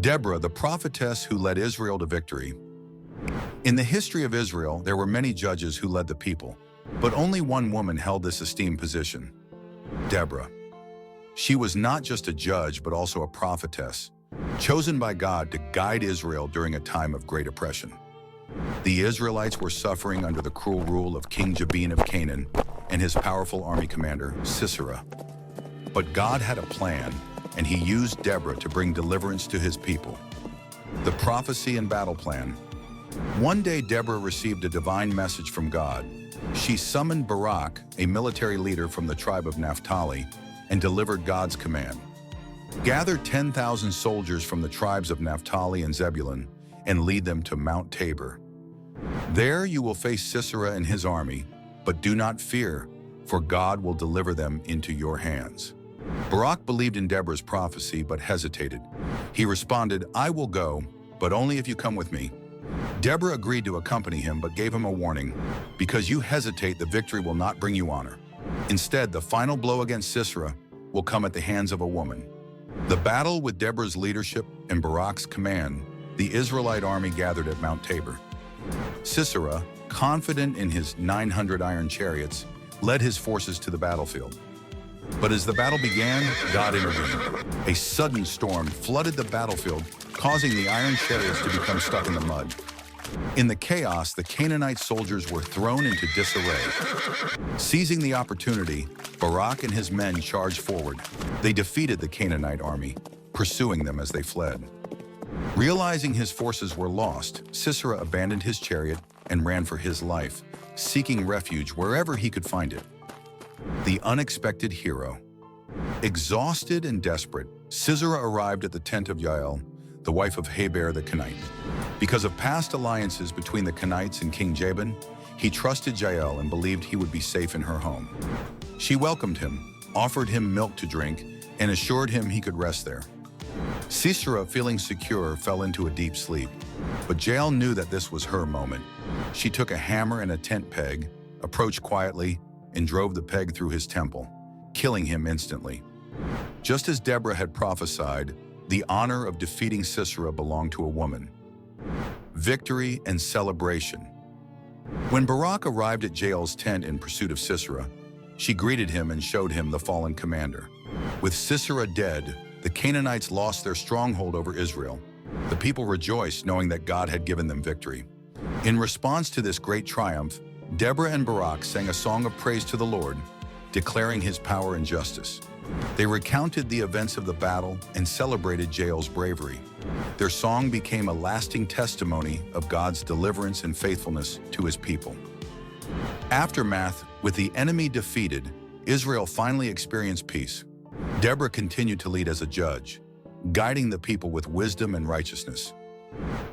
Deborah, the prophetess who led Israel to victory. In the history of Israel, there were many judges who led the people, but only one woman held this esteemed position: Deborah. She was not just a judge, but also a prophetess, chosen by God to guide Israel during a time of great oppression. The Israelites were suffering under the cruel rule of King Jabin of Canaan and his powerful army commander, Sisera. But God had a plan, and he used Deborah to bring deliverance to his people. The prophecy and battle plan. One day, Deborah received a divine message from God. She summoned Barak, a military leader from the tribe of Naphtali, and delivered God's command. Gather 10,000 soldiers from the tribes of Naphtali and Zebulun and lead them to Mount Tabor. There you will face Sisera and his army, but do not fear, for God will deliver them into your hands. Barak believed in Deborah's prophecy but hesitated. He responded, "I will go, but only if you come with me." Deborah agreed to accompany him but gave him a warning: "Because you hesitate, the victory will not bring you honor. Instead, the final blow against Sisera will come at the hands of a woman." The battle, with Deborah's leadership and Barak's command, the Israelite army gathered at Mount Tabor. Sisera, confident in his 900 iron chariots, led his forces to the battlefield. But as the battle began, God intervened. A sudden storm flooded the battlefield, causing the iron chariots to become stuck in the mud. In the chaos, the Canaanite soldiers were thrown into disarray. Seizing the opportunity, Barak and his men charged forward. They defeated the Canaanite army, pursuing them as they fled. Realizing his forces were lost, Sisera abandoned his chariot and ran for his life, seeking refuge wherever he could find it. The unexpected hero. Exhausted and desperate, Sisera arrived at the tent of Jael, the wife of Heber the Kenite. Because of past alliances between the Kenites and King Jabin, he trusted Jael and believed he would be safe in her home. She welcomed him, offered him milk to drink, and assured him he could rest there. Sisera, feeling secure, fell into a deep sleep. But Jael knew that this was her moment. She took a hammer and a tent peg, approached quietly, and drove the peg through his temple, killing him instantly. Just as Deborah had prophesied, the honor of defeating Sisera belonged to a woman. Victory and celebration. When Barak arrived at Jael's tent in pursuit of Sisera, she greeted him and showed him the fallen commander. With Sisera dead, the Canaanites lost their stronghold over Israel. The people rejoiced, knowing that God had given them victory. In response to this great triumph, Deborah and Barak sang a song of praise to the Lord, declaring his power and justice. They recounted the events of the battle and celebrated Jael's bravery. Their song became a lasting testimony of God's deliverance and faithfulness to his people. Aftermath: with the enemy defeated, Israel finally experienced peace. Deborah continued to lead as a judge, guiding the people with wisdom and righteousness.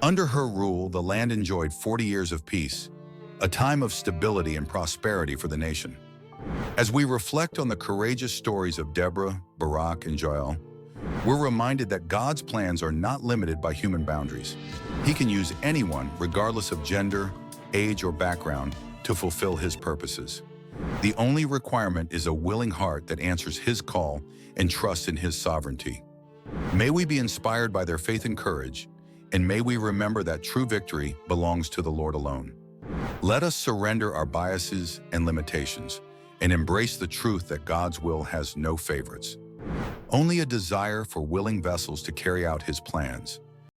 Under her rule, the land enjoyed 40 years of peace, a time of stability and prosperity for the nation. As we reflect on the courageous stories of Deborah, Barak, and Jael, we're reminded that God's plans are not limited by human boundaries. He can use anyone, regardless of gender, age, or background, to fulfill his purposes. The only requirement is a willing heart that answers his call and trusts in his sovereignty. May we be inspired by their faith and courage, and may we remember that true victory belongs to the Lord alone. Let us surrender our biases and limitations and embrace the truth that God's will has no favorites, only a desire for willing vessels to carry out his plans.